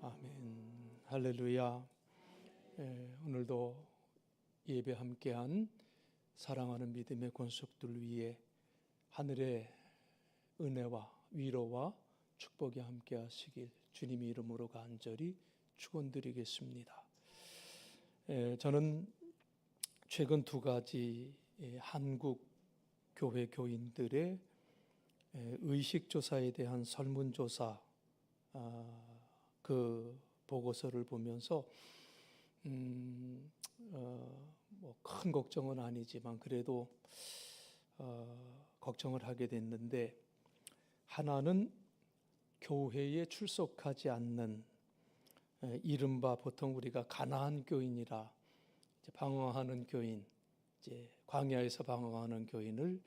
아멘. 할렐루야. 오늘도 예배 함께한 사랑하는 믿음의 권속들 위해 하늘의 은혜와 위로와 축복이 함께하시길 주님의 이름으로 간절히 축원드리겠습니다. 저는 최근 두 가지 한국 교회 교인들의 의식조사에 대한 설문조사 그 보고서를 보면서 큰 걱정은 아니지만 그래도 걱정을 하게 됐는데, 하나는 교회에 출석하지 않는 이른바 보통 우리가 가나안 교인이라 이제 방황하는 교인, 이제 광야에서 방황하는 교인을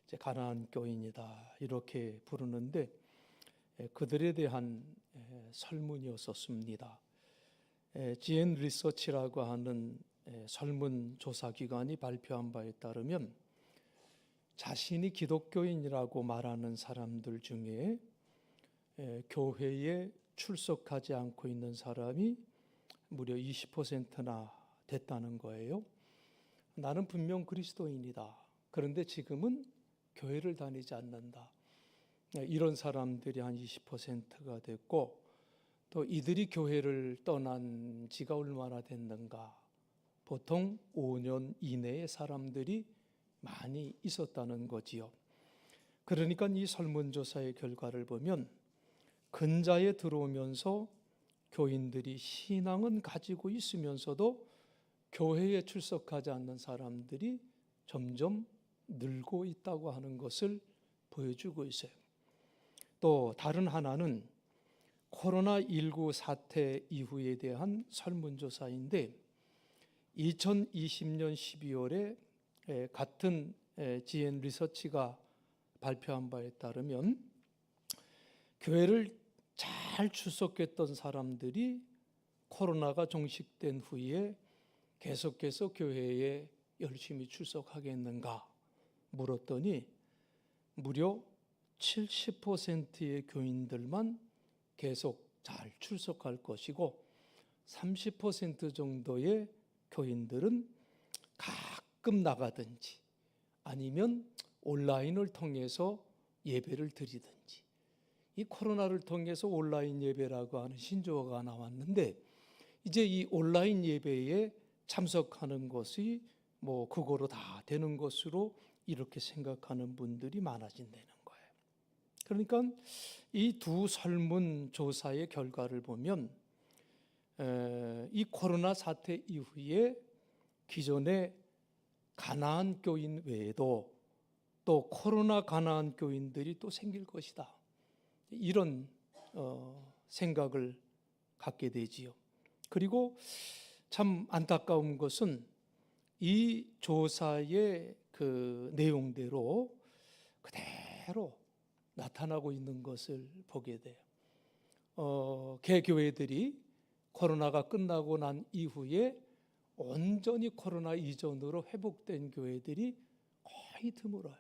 이제 가나안 교인이다 이렇게 부르는데, 그들에 대한 설문이었었습니다. GN 리서치라고 하는 설문조사 기관이 발표한 바에 따르면 자신이 기독교인이라고 말하는 사람들 중에 교회에 출석하지 않고 있는 사람이 무려 20%나 됐다는 거예요. 나는 분명 그리스도인이다. 그런데 지금은 교회를 다니지 않는다. 이런 사람들이 한 20%가 됐고, 또 이들이 교회를 떠난 지가 얼마나 됐는가, 보통 5년 이내의 사람들이 많이 있었다는 거지요. 그러니까 이 설문조사의 결과를 보면 근자에 들어오면서 교인들이 신앙은 가지고 있으면서도 교회에 출석하지 않는 사람들이 점점 늘고 있다고 하는 것을 보여주고 있어요. 또 다른 하나는 코로나19 사태 이후에 대한 설문조사인데, 2020년 12월에 같은 GN 리서치가 발표한 바에 따르면 교회를 잘 출석했던 사람들이 코로나가 종식된 후에 계속해서 교회에 열심히 출석하겠는가 물었더니 무려 70%의 교인들만 계속 잘 출석할 것이고, 30% 정도의 교인들은 가끔 나가든지 아니면 온라인을 통해서 예배를 드리든지. 이 코로나를 통해서 온라인 예배라고 하는 신조어가 나왔는데, 이제 이 온라인 예배에 참석하는 것이 그거로 다 되는 것으로 이렇게 생각하는 분들이 많아진다는 거예요. 그러니까 이 두 설문조사의 결과를 보면 이 코로나 사태 이후에 기존의 가나안 교인 외에도 또 코로나 가나안 교인들이 또 생길 것이다, 이런 생각을 갖게 되지요. 그리고 참 안타까운 것은 이 조사의 그 내용대로 그대로 나타나고 있는 것을 보게 돼요. 개교회들이 코로나가 끝나고 난 이후에 온전히 코로나 이전으로 회복된 교회들이 거의 드물어요.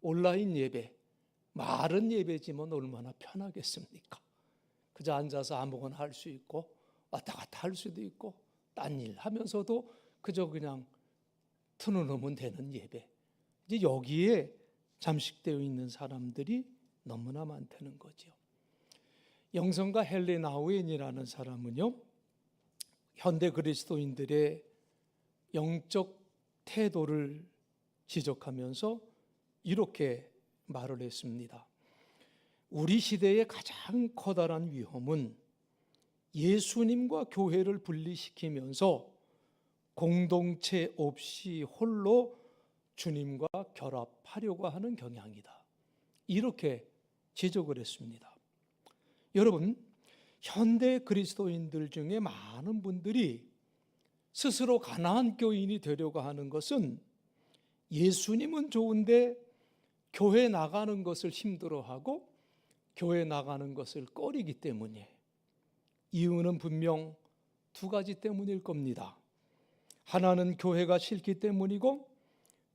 온라인 예배, 말은 예배지만 얼마나 편하겠습니까? 그저 앉아서 아무거나 할 수 있고 왔다 갔다 할 수도 있고 딴 일 하면서도 그저 그냥 틀어놓으면 되는 예배, 이제 여기에 잠식되어 있는 사람들이 너무나 많다는 거죠. 영성가 헬렌 아우엔이라는 사람은요, 현대 그리스도인들의 영적 태도를 지적하면서 이렇게 말을 했습니다. 우리 시대의 가장 커다란 위험은 예수님과 교회를 분리시키면서 공동체 없이 홀로 주님과 결합하려고 하는 경향이다, 이렇게 지적을 했습니다. 여러분, 현대 그리스도인들 중에 많은 분들이 스스로 가나안 교인이 되려고 하는 것은 예수님은 좋은데 교회 나가는 것을 힘들어하고 교회 나가는 것을 꺼리기 때문이에요. 이유는 분명 두 가지 때문일 겁니다. 하나는 교회가 싫기 때문이고,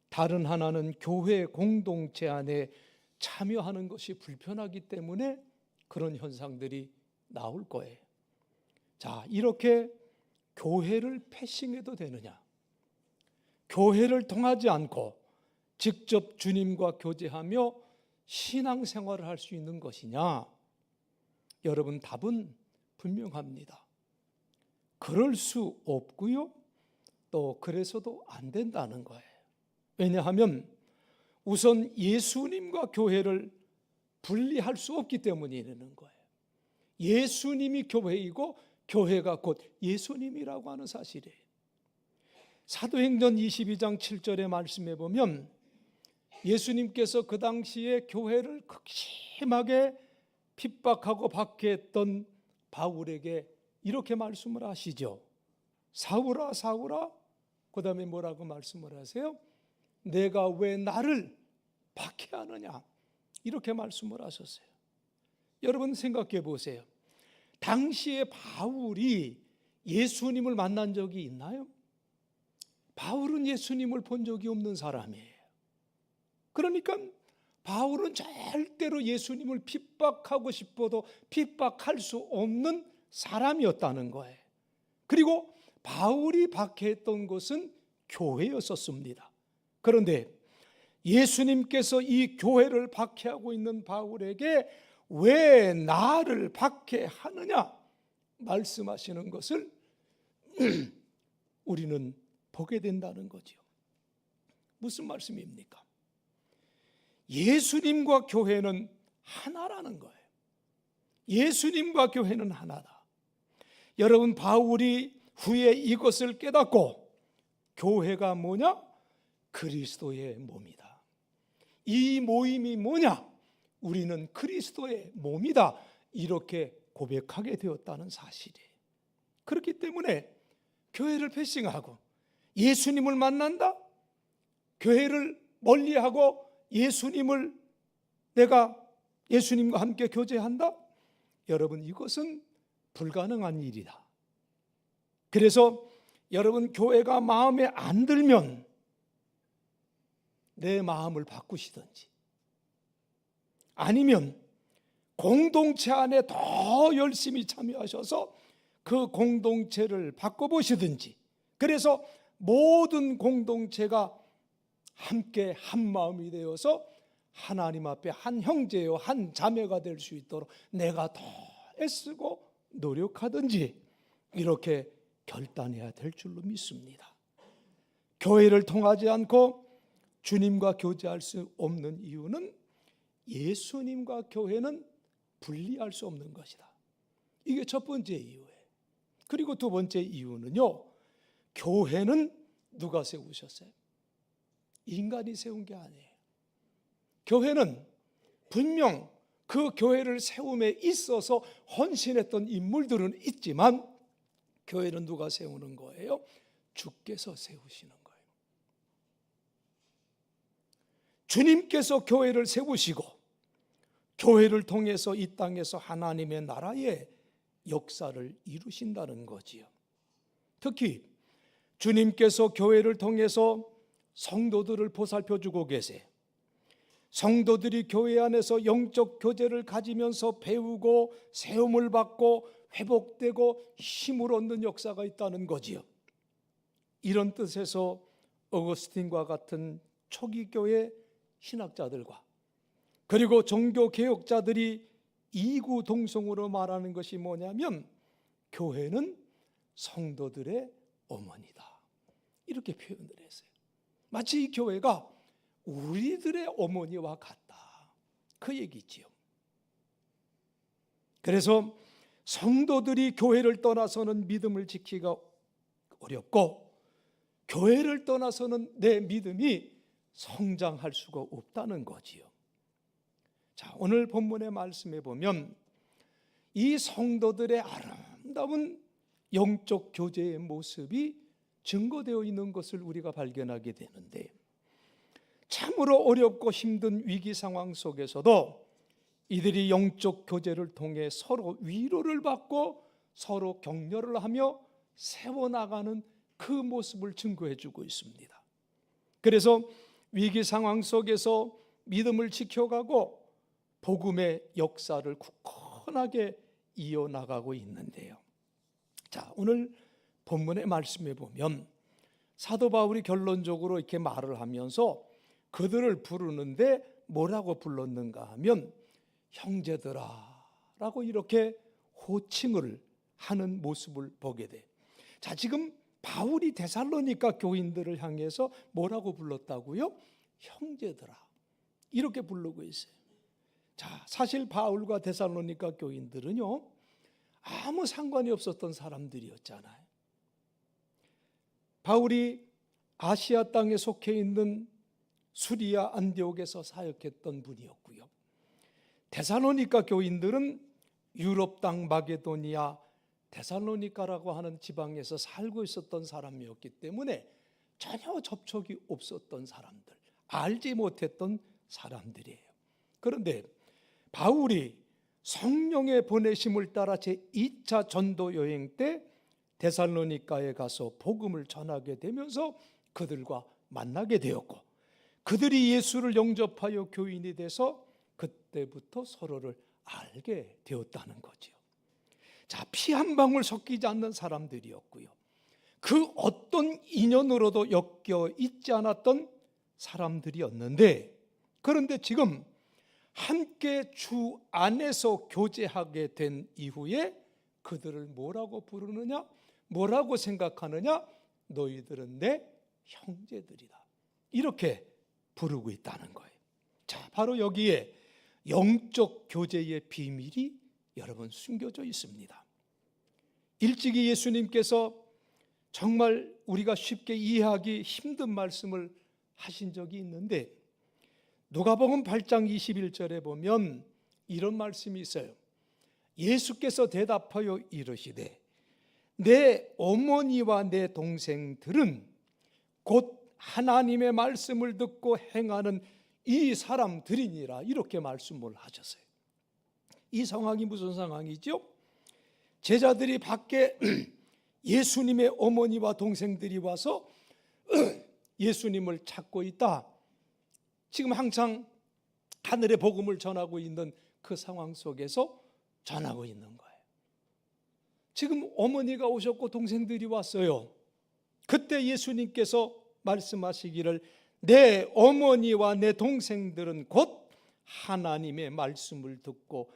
다른 하나는 교회 공동체 안에 참여하는 것이 불편하기 때문에 그런 현상들이 나올 거예요. 자, 이렇게 교회를 패싱해도 되느냐? 교회를 통하지 않고 직접 주님과 교제하며 신앙생활을 할 수 있는 것이냐? 여러분, 답은 분명합니다. 그럴 수 없고요. 또 그래서도 안 된다는 거예요. 왜냐하면 우선 예수님과 교회를 분리할 수 없기 때문이라는 거예요. 예수님이 교회이고 교회가 곧 예수님이라고 하는 사실이에요. 사도행전 22장 7절의 말씀에 보면 예수님께서 그 당시에 교회를 극심하게 핍박하고 박해했던 바울에게 이렇게 말씀을 하시죠. 사울아 사울아, 그 다음에 뭐라고 말씀을 하세요? 내가 왜 나를 박해하느냐, 이렇게 말씀을 하셨어요. 여러분 생각해 보세요. 당시에 바울이 예수님을 만난 적이 있나요? 바울은 예수님을 본 적이 없는 사람이에요. 그러니까 바울은 절대로 예수님을 핍박하고 싶어도 핍박할 수 없는 사람이었다는 거예요. 그리고 바울이 박해했던 것은 교회였었습니다. 그런데 예수님께서 이 교회를 박해하고 있는 바울에게 왜 나를 박해하느냐 말씀하시는 것을 우리는 보게 된다는 거죠. 무슨 말씀입니까? 예수님과 교회는 하나라는 거예요. 예수님과 교회는 하나다. 여러분, 바울이 후에 이것을 깨닫고 교회가 뭐냐? 그리스도의 몸이다. 이 모임이 뭐냐? 우리는 그리스도의 몸이다. 이렇게 고백하게 되었다는 사실이에요. 그렇기 때문에 교회를 패싱하고 예수님을 만난다? 교회를 멀리하고 내가 예수님과 함께 교제한다? 여러분, 이것은 불가능한 일이다. 그래서 여러분, 교회가 마음에 안 들면 내 마음을 바꾸시든지, 아니면 공동체 안에 더 열심히 참여하셔서 그 공동체를 바꿔보시든지, 그래서 모든 공동체가 함께 한 마음이 되어서 하나님 앞에 한 형제요 한 자매가 될 수 있도록 내가 더 애쓰고 노력하든지 이렇게 결단해야 될 줄로 믿습니다. 교회를 통하지 않고 주님과 교제할 수 없는 이유는 예수님과 교회는 분리할 수 없는 것이다. 이게 첫 번째 이유예요. 그리고 두 번째 이유는요, 교회는 누가 세우셨어요? 인간이 세운 게 아니에요. 교회는 분명 그 교회를 세움에 있어서 헌신했던 인물들은 있지만 교회는 누가 세우는 거예요? 주께서 세우시는 거예요. 주님께서 교회를 세우시고 교회를 통해서 이 땅에서 하나님의 나라의 역사를 이루신다는 거지요. 특히 주님께서 교회를 통해서 성도들을 보살펴주고 계세요. 성도들이 교회 안에서 영적 교제를 가지면서 배우고 세움을 받고 회복되고 힘을 얻는 역사가 있다는 거지요. 이런 뜻에서 어거스틴과 같은 초기 교회 신학자들과 그리고 종교 개혁자들이 이구동성으로 말하는 것이 뭐냐면 교회는 성도들의 어머니다, 이렇게 표현을 했어요. 마치 이 교회가 우리들의 어머니와 같다, 그 얘기지요. 그래서 성도들이 교회를 떠나서는 믿음을 지키기가 어렵고 교회를 떠나서는 내 믿음이 성장할 수가 없다는 거지요. 자, 오늘 본문의 말씀에 보면 이 성도들의 아름다운 영적 교제의 모습이 증거되어 있는 것을 우리가 발견하게 되는데, 참으로 어렵고 힘든 위기 상황 속에서도 이들이 영적 교제를 통해 서로 위로를 받고 서로 격려를 하며 세워나가는 그 모습을 증거해 주고 있습니다. 그래서 위기 상황 속에서 믿음을 지켜가고 복음의 역사를 굳건하게 이어나가고 있는데요. 자, 오늘 본문의 말씀에 보면 사도 바울이 결론적으로 이렇게 말을 하면서 그들을 부르는데 뭐라고 불렀는가 하면 형제들아 라고 이렇게 호칭을 하는 모습을 보게 돼. 자, 지금 바울이 데살로니가 교인들을 향해서 뭐라고 불렀다고요? 형제들아 이렇게 부르고 있어요. 자, 사실 바울과 데살로니가 교인들은요 아무 상관이 없었던 사람들이었잖아요. 바울이 아시아 땅에 속해 있는 수리아 안디옥에서 사역했던 분이었고요. 데살로니가 교인들은 유럽 땅 마게도니아 데살로니가라고 하는 지방에서 살고 있었던 사람이었기 때문에 전혀 접촉이 없었던 사람들, 알지 못했던 사람들이에요. 그런데 바울이 성령의 보내심을 따라 제2차 전도 여행 때 데살로니가에 가서 복음을 전하게 되면서 그들과 만나게 되었고 그들이 예수를 영접하여 교인이 돼서 그때부터 서로를 알게 되었다는 거죠. 자, 피 한 방울 섞이지 않는 사람들이었고요. 그 어떤 인연으로도 엮여 있지 않았던 사람들이었는데 그런데 지금 함께 주 안에서 교제하게 된 이후에 그들을 뭐라고 부르느냐? 뭐라고 생각하느냐? 너희들은 내 형제들이다. 이렇게 부르고 있다는 거예요. 자, 바로 여기에 영적 교제의 비밀이 여러분 숨겨져 있습니다. 일찍이 예수님께서 정말 우리가 쉽게 이해하기 힘든 말씀을 하신 적이 있는데 누가복음 8장 21절에 보면 이런 말씀이 있어요. 예수께서 대답하여 이르시되 내 어머니와 내 동생들은 곧 하나님의 말씀을 듣고 행하는 이 사람들이니라 이렇게 말씀을 하셨어요. 이 상황이 무슨 상황이죠? 제자들이 밖에 예수님의 어머니와 동생들이 와서 예수님을 찾고 있다. 지금 항상 하늘의 복음을 전하고 있는 그 상황 속에서 전하고 있는 거예요. 지금 어머니가 오셨고 동생들이 왔어요. 그때 예수님께서 말씀하시기를 내 어머니와 내 동생들은 곧 하나님의 말씀을 듣고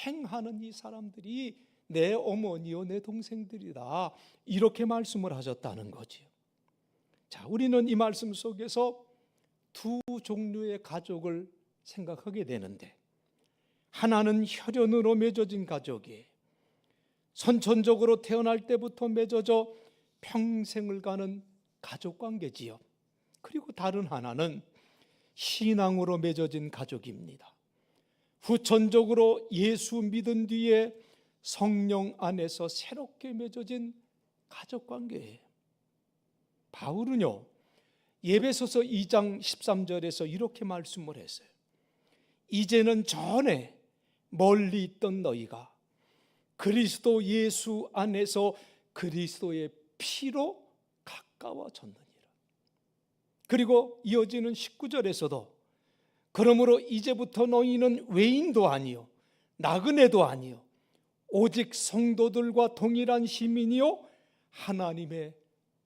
행하는 이 사람들이 내 어머니요 내 동생들이다 이렇게 말씀을 하셨다는 거지요. 자, 우리는 이 말씀 속에서 두 종류의 가족을 생각하게 되는데 하나는 혈연으로 맺어진 가족이에요. 선천적으로 태어날 때부터 맺어져 평생을 가는 가족관계지요. 그리고 다른 하나는 신앙으로 맺어진 가족입니다. 후천적으로 예수 믿은 뒤에 성령 안에서 새롭게 맺어진 가족관계예요. 바울은요 에베소서 2장 13절에서 이렇게 말씀을 했어요. 이제는 전에 멀리 있던 너희가 그리스도 예수 안에서 그리스도의 피로 가까워졌느니라. 그리고 이어지는 19절에서도 그러므로 이제부터 너희는 외인도 아니요 나그네도 아니요 오직 성도들과 동일한 시민이요 하나님의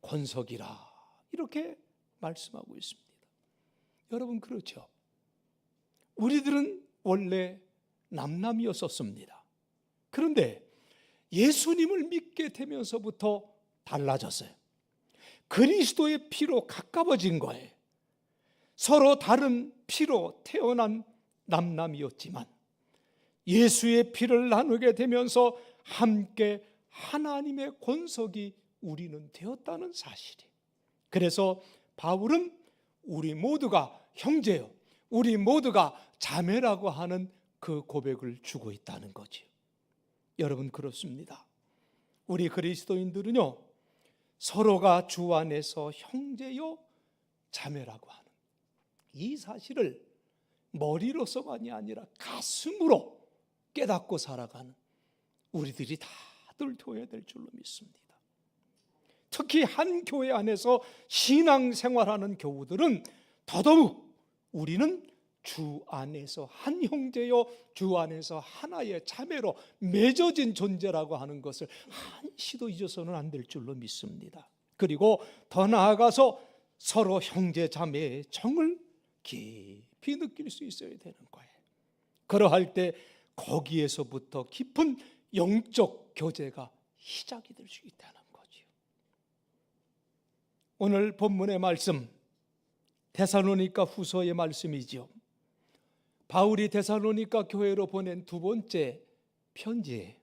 권석이라 이렇게 말씀하고 있습니다. 여러분 그렇죠? 우리들은 원래 남남이었었습니다. 그런데 예수님을 믿게 되면서부터 달라졌어요. 그리스도의 피로 가까워진 거예요. 서로 다른 피로 태어난 남남이었지만 예수의 피를 나누게 되면서 함께 하나님의 권석이 우리는 되었다는 사실이에요. 그래서 바울은 우리 모두가 형제요, 우리 모두가 자매라고 하는 그 고백을 주고 있다는 거죠. 여러분 그렇습니다. 우리 그리스도인들은요 서로가 주 안에서 형제요 자매라고 하는 이 사실을 머리로서만이 아니라 가슴으로 깨닫고 살아가는 우리들이 다들 되어야 될 줄로 믿습니다. 특히 한 교회 안에서 신앙생활하는 교우들은 더더욱 우리는 주 안에서 한 형제요 주 안에서 하나의 자매로 맺어진 존재라고 하는 것을 한시도 잊어서는 안 될 줄로 믿습니다. 그리고 더 나아가서 서로 형제 자매의 정을 깊이 느낄 수 있어야 되는 거예요. 그러할 때 거기에서부터 깊은 영적 교제가 시작이 될 수 있다는 거죠. 오늘 본문의 말씀 데살로니가 후서의 말씀이죠. 바울이 데살로니가 교회로 보낸 두 번째 편지에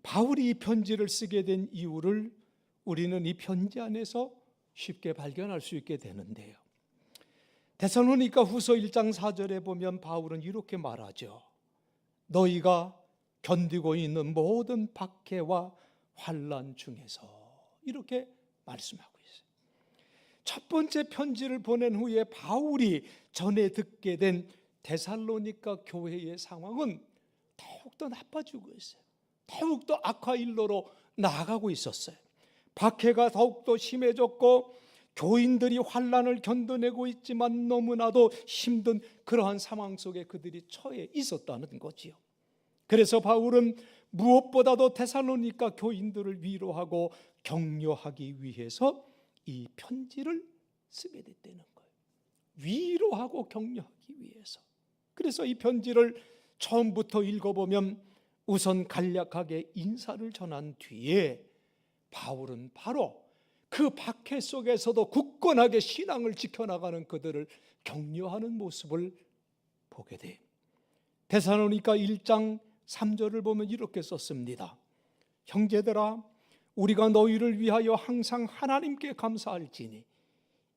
바울이 이 편지를 쓰게 된 이유를 우리는 이 편지 안에서 쉽게 발견할 수 있게 되는데요. 데살로니가 후서 1장 4절에 보면 바울은 이렇게 말하죠. 너희가 견디고 있는 모든 박해와 환난 중에서, 이렇게 말씀하고 있어요. 첫 번째 편지를 보낸 후에 바울이 전에 듣게 된 데살로니가 교회의 상황은 더욱더 나빠지고 있어요. 더욱더 악화 일로로 나아가고 있었어요. 박해가 더욱더 심해졌고 교인들이 환난을 견뎌내고 있지만 너무나도 힘든 그러한 상황 속에 그들이 처해 있었다는 거지요. 그래서 바울은 무엇보다도 데살로니가 교인들을 위로하고 격려하기 위해서 이 편지를 쓰게 됐다는 거예요. 위로하고 격려하기 위해서. 그래서 이 편지를 처음부터 읽어보면 우선 간략하게 인사를 전한 뒤에 바울은 바로 그 박해 속에서도 굳건하게 신앙을 지켜나가는 그들을 격려하는 모습을 보게 돼요. 데살로니가 1장 3절을 보면 이렇게 썼습니다. 형제들아, 우리가 너희를 위하여 항상 하나님께 감사할지니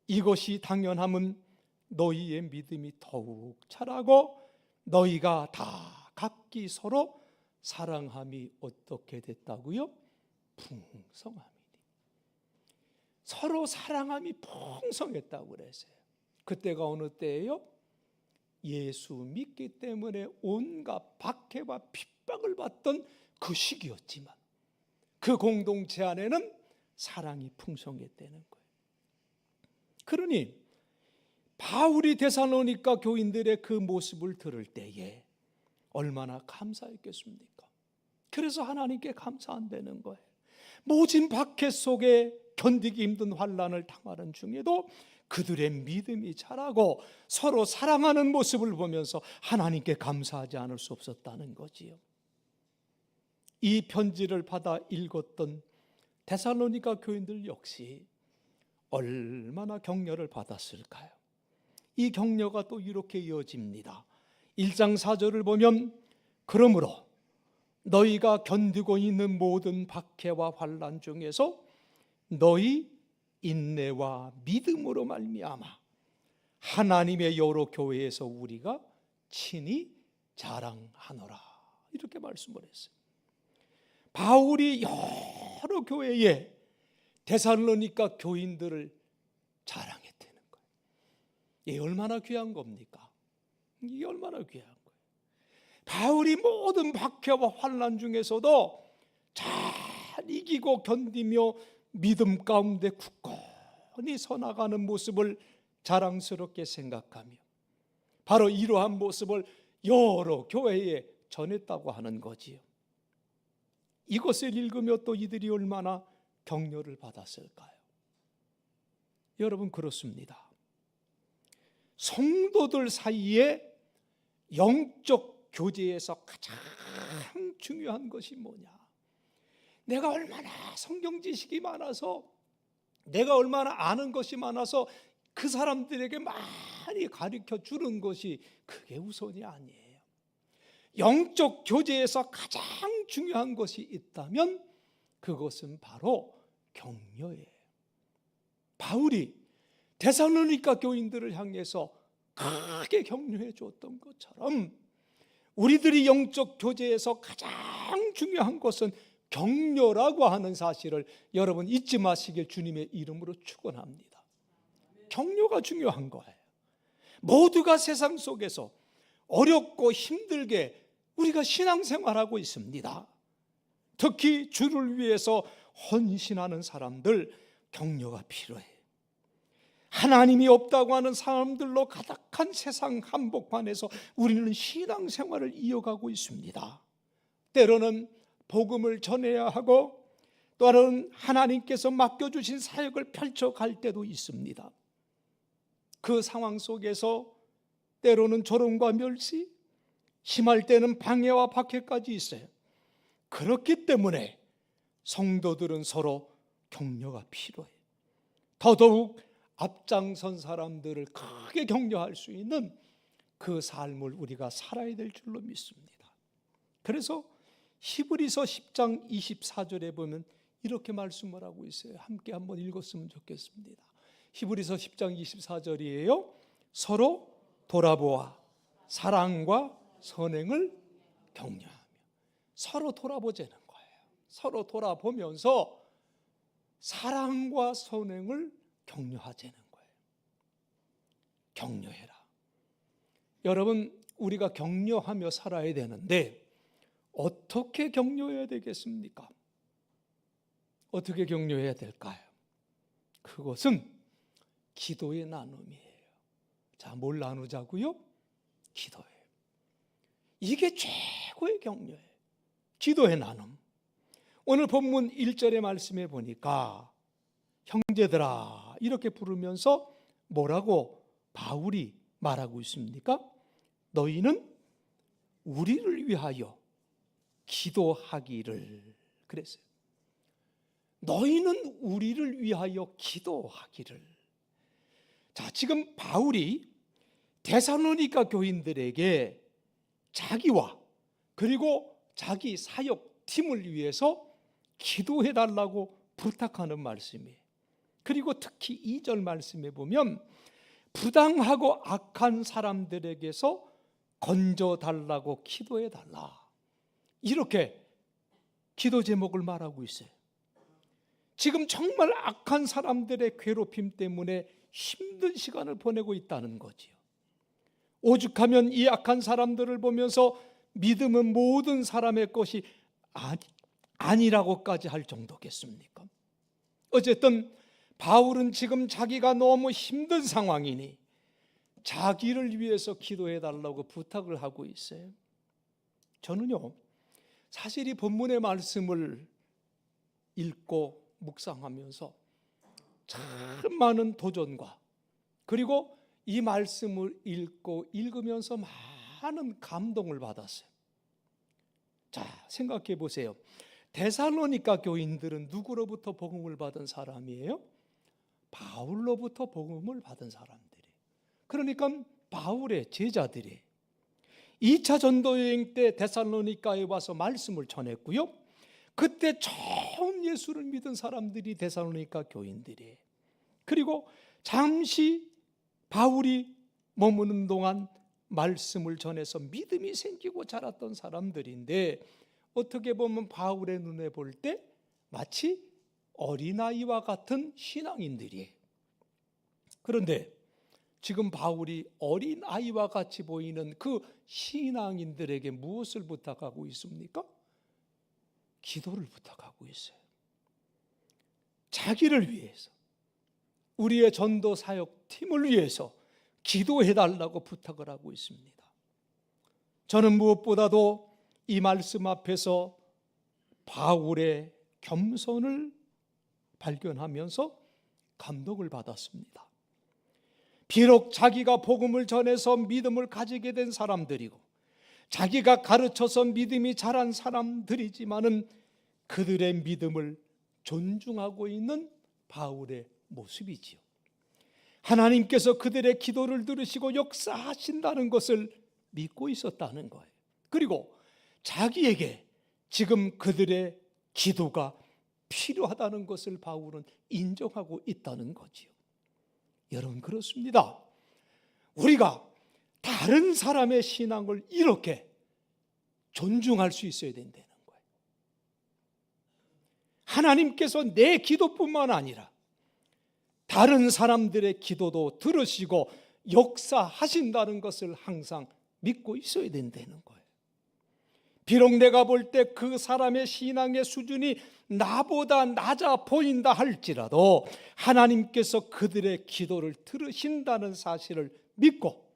이것이 당연함은 너희의 믿음이 더욱 자라고 너희가 다 각기 서로 사랑함이 어떻게 됐다고요? 풍성함이니. 서로 사랑함이 풍성했다고 그랬어요. 그때가 어느 때예요? 예수 믿기 때문에 온갖 박해와 핍박을 받던 그 시기였지만 그 공동체 안에는 사랑이 풍성했다는 거예요. 그러니 바울이 데살로니가 교인들의 그 모습을 들을 때에 얼마나 감사했겠습니까? 그래서 하나님께 감사한다는 거예요. 모진 박해 속에 견디기 힘든 환난을 당하는 중에도 그들의 믿음이 자라고 서로 사랑하는 모습을 보면서 하나님께 감사하지 않을 수 없었다는 거지요. 이 편지를 받아 읽었던 데살로니가 교인들 역시 얼마나 격려를 받았을까요? 이 격려가 또 이렇게 이어집니다. 1장 4절을 보면 그러므로 너희가 견디고 있는 모든 박해와 환난 중에서 너희 인내와 믿음으로 말미암아 하나님의 여러 교회에서 우리가 친히 자랑하노라, 이렇게 말씀을 했어요. 바울이 여러 교회에 데살로니가 교인들을 자랑했다는 거예요. 이게 얼마나 귀한 겁니까? 이게 얼마나 귀한 거예요. 바울이 모든 박해와 환난 중에서도 잘 이기고 견디며 믿음 가운데 굳건히 서나가는 모습을 자랑스럽게 생각하며 바로 이러한 모습을 여러 교회에 전했다고 하는 거지요. 이것을 읽으며 또 이들이 얼마나 격려를 받았을까요? 여러분, 그렇습니다. 성도들 사이에 영적 교제에서 가장 중요한 것이 뭐냐? 내가 얼마나 성경 지식이 많아서, 내가 얼마나 아는 것이 많아서 그 사람들에게 많이 가르쳐 주는 것이 그게 우선이 아니에요. 영적 교제에서 가장 중요한 것이 있다면 그것은 바로 격려예요. 바울이 데살로니가 교인들을 향해서 크게 격려해 주었던 것처럼 우리들이 영적 교제에서 가장 중요한 것은 격려라고 하는 사실을 여러분 잊지 마시길 주님의 이름으로 축원합니다. 격려가 중요한 거예요. 모두가 세상 속에서 어렵고 힘들게 우리가 신앙생활하고 있습니다. 특히 주를 위해서 헌신하는 사람들 격려가 필요해. 하나님이 없다고 하는 사람들로 가득한 세상 한복판에서 우리는 신앙생활을 이어가고 있습니다. 때로는 복음을 전해야 하고 또는 하나님께서 맡겨주신 사역을 펼쳐갈 때도 있습니다. 그 상황 속에서 때로는 조롱과 멸시, 심할 때는 방해와 박해까지 있어요. 그렇기 때문에 성도들은 서로 격려가 필요해요. 더더욱 앞장선 사람들을 크게 격려할 수 있는 그 삶을 우리가 살아야 될 줄로 믿습니다. 그래서 히브리서 10장 24절에 보면 이렇게 말씀을 하고 있어요. 함께 한번 읽었으면 좋겠습니다. 히브리서 10장 24절이에요. 서로 돌아보아 사랑과 선행을 격려하며. 서로 돌아보자는 거예요. 서로 돌아보면서 사랑과 선행을 격려하자는 거예요. 격려해라. 여러분, 우리가 격려하며 살아야 되는데 어떻게 격려해야 되겠습니까? 어떻게 격려해야 될까요? 그것은 기도의 나눔이에요. 자, 뭘 나누자고요? 기도예요. 이게 최고의 격려예요. 기도의 나눔. 오늘 본문 1절의 말씀에 보니까 형제들아 이렇게 부르면서 뭐라고 바울이 말하고 있습니까? 너희는 우리를 위하여 기도하기를 그랬어요. 너희는 우리를 위하여 기도하기를. 자, 지금 바울이 데살로니가 교인들에게 자기와 그리고 자기 사역팀을 위해서 기도해 달라고 부탁하는 말씀이에요. 그리고 특히 2절 말씀에 보면 부당하고 악한 사람들에게서 건져 달라고 기도해 달라. 이렇게 기도 제목을 말하고 있어요. 지금 정말 악한 사람들의 괴롭힘 때문에 힘든 시간을 보내고 있다는 거지요. 오죽하면 이 악한 사람들을 보면서 믿음은 모든 사람의 것이 아니라고까지 할 정도겠습니까? 어쨌든 바울은 지금 자기가 너무 힘든 상황이니 자기를 위해서 기도해 달라고 부탁을 하고 있어요. 저는요, 사실 이 본문의 말씀을 읽고 묵상하면서 참 많은 도전과 그리고 이 말씀을 읽고 읽으면서 많은 감동을 받았어요. 자, 생각해 보세요. 데살로니가 교인들은 누구로부터 복음을 받은 사람이에요? 바울로부터 복음을 받은 사람들이에요. 그러니까 바울의 제자들이에요. 2차 전도 여행 때 데살로니가에 와서 말씀을 전했고요. 그때 처음 예수를 믿은 사람들이 데살로니가 교인들이에요. 그리고 잠시 바울이 머무는 동안 말씀을 전해서 믿음이 생기고 자랐던 사람들인데 어떻게 보면 바울의 눈에 볼 때 마치 어린아이와 같은 신앙인들이에요. 그런데 지금 바울이 어린아이와 같이 보이는 그 신앙인들에게 무엇을 부탁하고 있습니까? 기도를 부탁하고 있어요. 자기를 위해서, 우리의 전도 사역 팀을 위해서 기도해 달라고 부탁을 하고 있습니다. 저는 무엇보다도 이 말씀 앞에서 바울의 겸손을 발견하면서 감동을 받았습니다. 비록 자기가 복음을 전해서 믿음을 가지게 된 사람들이고 자기가 가르쳐서 믿음이 자란 사람들이지만은 그들의 믿음을 존중하고 있는 바울의 모습이지요. 하나님께서 그들의 기도를 들으시고 역사하신다는 것을 믿고 있었다는 거예요. 그리고 자기에게 지금 그들의 기도가 필요하다는 것을 바울은 인정하고 있다는 거지요. 여러분, 그렇습니다. 우리가 다른 사람의 신앙을 이렇게 존중할 수 있어야 된다는 거예요. 하나님께서 내 기도뿐만 아니라 다른 사람들의 기도도 들으시고 역사하신다는 것을 항상 믿고 있어야 된다는 거예요. 비록 내가 볼 때 그 사람의 신앙의 수준이 나보다 낮아 보인다 할지라도 하나님께서 그들의 기도를 들으신다는 사실을 믿고,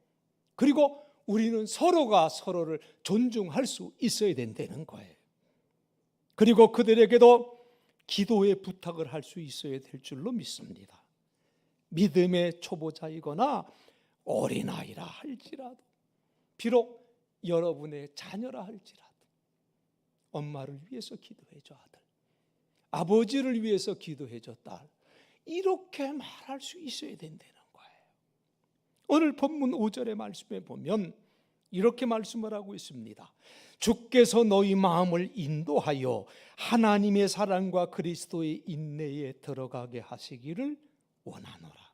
그리고 우리는 서로가 서로를 존중할 수 있어야 된다는 거예요. 그리고 그들에게도 기도의 부탁을 할 수 있어야 될 줄로 믿습니다. 믿음의 초보자이거나 어린아이라 할지라도, 비록 여러분의 자녀라 할지라도 엄마를 위해서 기도해줘 아들, 아버지를 위해서 기도해줘 딸, 이렇게 말할 수 있어야 된다는 거예요. 오늘 본문 5절의 말씀에 보면 이렇게 말씀을 하고 있습니다. 주께서 너희 마음을 인도하여 하나님의 사랑과 그리스도의 인내에 들어가게 하시기를 원하노라.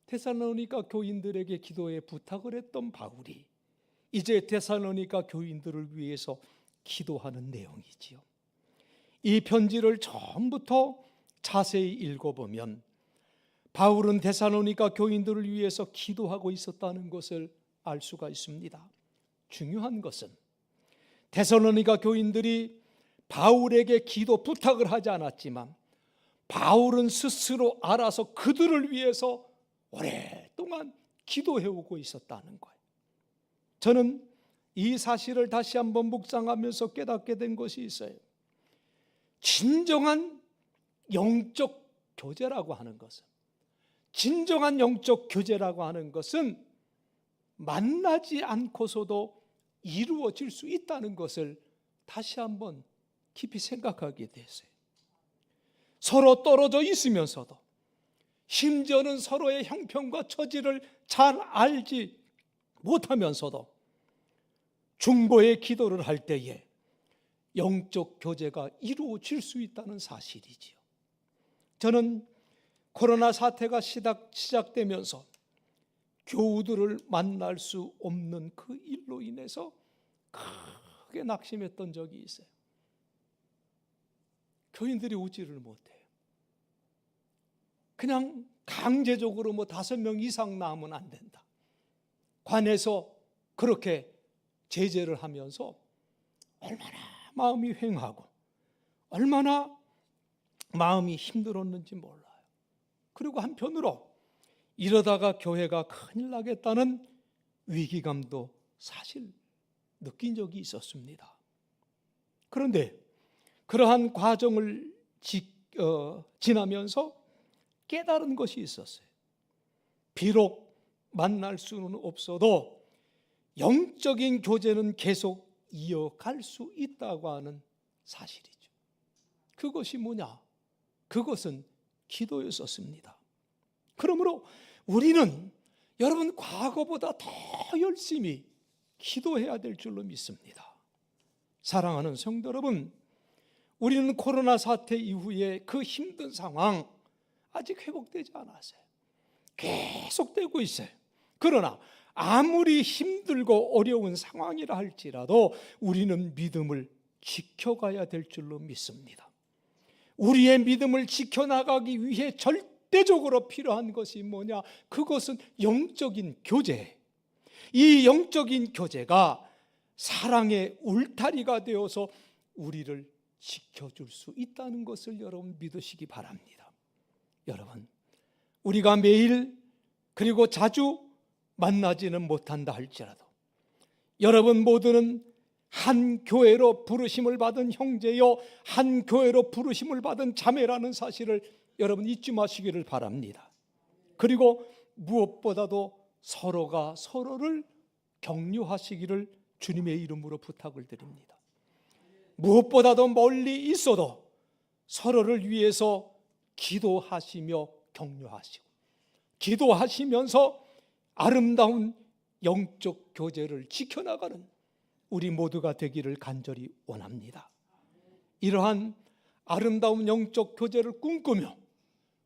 데살로니가 교인들에게 기도에 부탁을 했던 바울이 이제 데살로니가 교인들을 위해서 기도하는 내용이지요. 이 편지를 처음부터 자세히 읽어보면 바울은 데살로니가 교인들을 위해서 기도하고 있었다는 것을 알 수가 있습니다. 중요한 것은 데살로니가 교인들이 바울에게 기도 부탁을 하지 않았지만 바울은 스스로 알아서 그들을 위해서 오랫동안 기도해오고 있었다는 거예요. 저는 이 사실을 다시 한번 묵상하면서 깨닫게 된 것이 있어요. 진정한 영적 교제라고 하는 것은, 진정한 영적 교제라고 하는 것은 만나지 않고서도 이루어질 수 있다는 것을 다시 한번 깊이 생각하게 됐어요. 서로 떨어져 있으면서도, 심지어는 서로의 형편과 처지를 잘 알지 못하면서도 중보의 기도를 할 때에 영적 교제가 이루어질 수 있다는 사실이지요. 저는 코로나 사태가 시작되면서 교우들을 만날 수 없는 그 일로 인해서 크게 낙심했던 적이 있어요. 교인들이 오지를 못해요. 그냥 강제적으로 5명 이상 나오면 안 된다, 관에서 그렇게 제재를 하면서 얼마나 마음이 휑하고 얼마나 마음이 힘들었는지 몰라요. 그리고 한편으로 이러다가 교회가 큰일 나겠다는 위기감도 사실 느낀 적이 있었습니다. 그런데 그러한 과정을 지나면서 깨달은 것이 있었어요. 비록 만날 수는 없어도 영적인 교제는 계속 이어갈 수 있다고 하는 사실이죠. 그것이 뭐냐? 그것은 기도였었습니다. 그러므로 우리는 여러분 과거보다 더 열심히 기도해야 될 줄로 믿습니다. 사랑하는 성도 여러분, 우리는 코로나 사태 이후에 그 힘든 상황 아직 회복되지 않았어요. 계속되고 있어요. 그러나 아무리 힘들고 어려운 상황이라 할지라도 우리는 믿음을 지켜가야 될 줄로 믿습니다. 우리의 믿음을 지켜나가기 위해 절대적으로 필요한 것이 뭐냐? 그것은 영적인 교제. 이 영적인 교제가 사랑의 울타리가 되어서 우리를 지켜줄 수 있다는 것을 여러분 믿으시기 바랍니다. 여러분, 우리가 매일 그리고 자주 만나지는 못한다 할지라도 여러분 모두는 한 교회로 부르심을 받은 형제요, 한 교회로 부르심을 받은 자매라는 사실을 여러분 잊지 마시기를 바랍니다. 그리고 무엇보다도 서로가 서로를 격려하시기를 주님의 이름으로 부탁을 드립니다. 무엇보다도 멀리 있어도 서로를 위해서 기도하시며 격려하시고, 기도하시면서 아름다운 영적 교제를 지켜나가는 우리 모두가 되기를 간절히 원합니다. 이러한 아름다운 영적 교제를 꿈꾸며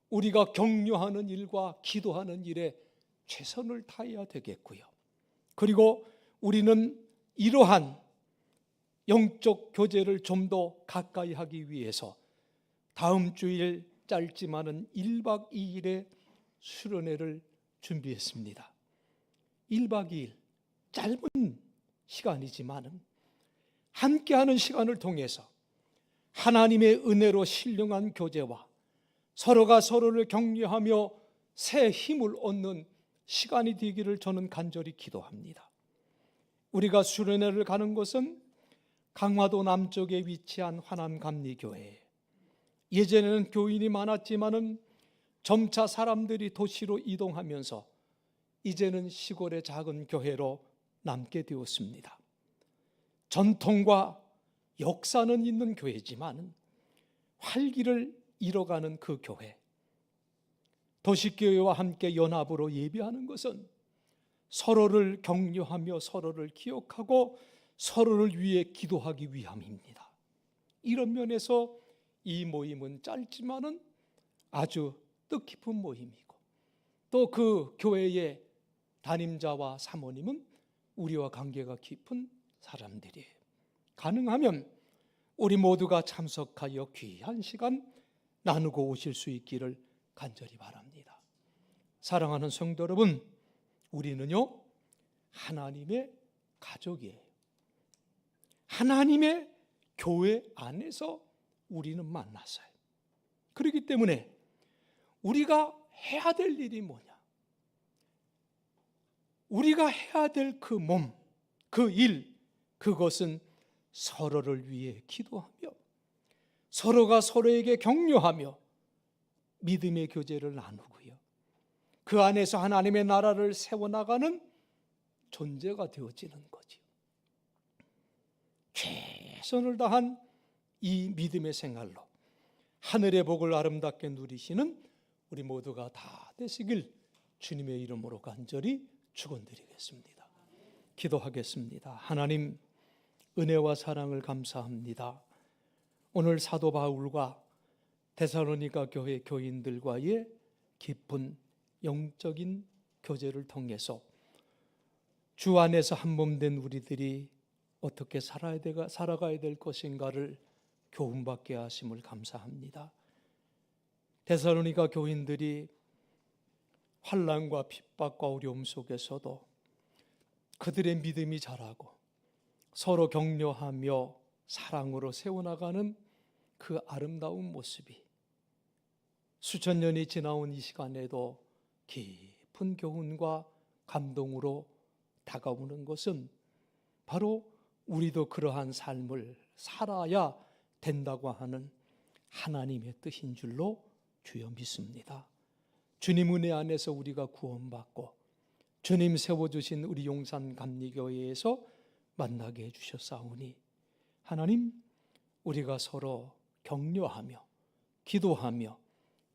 우리가 격려하는 일과 기도하는 일에 최선을 다해야 되겠고요. 그리고 우리는 이러한 영적 교제를 좀 더 가까이 하기 위해서 다음 주일 짧지만은 1박 2일의 수련회를 준비했습니다. 1박 2일 짧은 시간이지만은 함께하는 시간을 통해서 하나님의 은혜로 신령한 교제와 서로가 서로를 격려하며 새 힘을 얻는 시간이 되기를 저는 간절히 기도합니다. 우리가 수련회를 가는 곳은 강화도 남쪽에 위치한 환암감리교회. 예전에는 교인이 많았지만은 점차 사람들이 도시로 이동하면서 이제는 시골의 작은 교회로 남게 되었습니다. 전통과 역사는 있는 교회지만 활기를 잃어가는 그 교회, 도시교회와 함께 연합으로 예배하는 것은 서로를 격려하며 서로를 기억하고 서로를 위해 기도하기 위함입니다. 이런 면에서 이 모임은 짧지만은 아주 뜻깊은 모임이고, 또 그 교회의 담임자와 사모님은 우리와 관계가 깊은 사람들이에요. 가능하면 우리 모두가 참석하여 귀한 시간 나누고 오실 수 있기를 간절히 바랍니다. 사랑하는 성도 여러분, 우리는요 하나님의 가족이에요. 하나님의 교회 안에서 우리는 만났어요. 그렇기 때문에 우리가 해야 될 일이 뭐냐? 우리가 해야 될 그 몸, 그 일, 그것은 서로를 위해 기도하며 서로가 서로에게 격려하며 믿음의 교제를 나누고요, 그 안에서 하나님의 나라를 세워나가는 존재가 되어지는 거죠. 최선을 다한 이 믿음의 생활로 하늘의 복을 아름답게 누리시는 우리 모두가 다 되시길 주님의 이름으로 간절히 축원드리겠습니다. 기도하겠습니다. 하나님, 은혜와 사랑을 감사합니다. 오늘 사도 바울과 데살로니가 교회 교인들과의 깊은 영적인 교제를 통해서 주 안에서 한 몸 된 우리들이 어떻게 살아가야 될 것인가를 교훈받게 하심을 감사합니다. 데살로니가 교인들이 환난과 핍박과 어려움 속에서도 그들의 믿음이 자라고 서로 격려하며 사랑으로 세워나가는 그 아름다운 모습이 수천 년이 지나온 이 시간에도 깊은 교훈과 감동으로 다가오는 것은 바로 우리도 그러한 삶을 살아야 된다고 하는 하나님의 뜻인 줄로 주여 믿습니다. 주님 은혜 안에서 우리가 구원받고 주님 세워주신 우리 용산 감리교회에서 만나게 해주셨사오니 하나님, 우리가 서로 격려하며 기도하며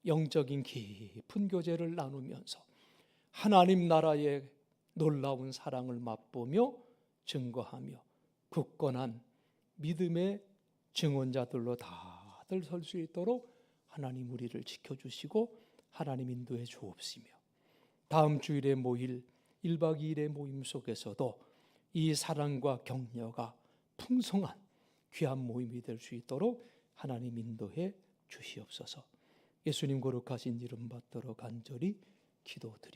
영적인 깊은 교제를 나누면서 하나님 나라의 놀라운 사랑을 맛보며 증거하며 굳건한 믿음의 증언자들로 다들 설 수 있도록 하나님 우리를 지켜주시고 하나님 인도해 주옵시며, 다음 주일에 모일 1박 2일의 모임 속에서도 이 사랑과 격려가 풍성한 귀한 모임이 될 수 있도록 하나님 인도해 주시옵소서. 예수님 거룩하신 이름 받들어 간절히 기도드리옵소서.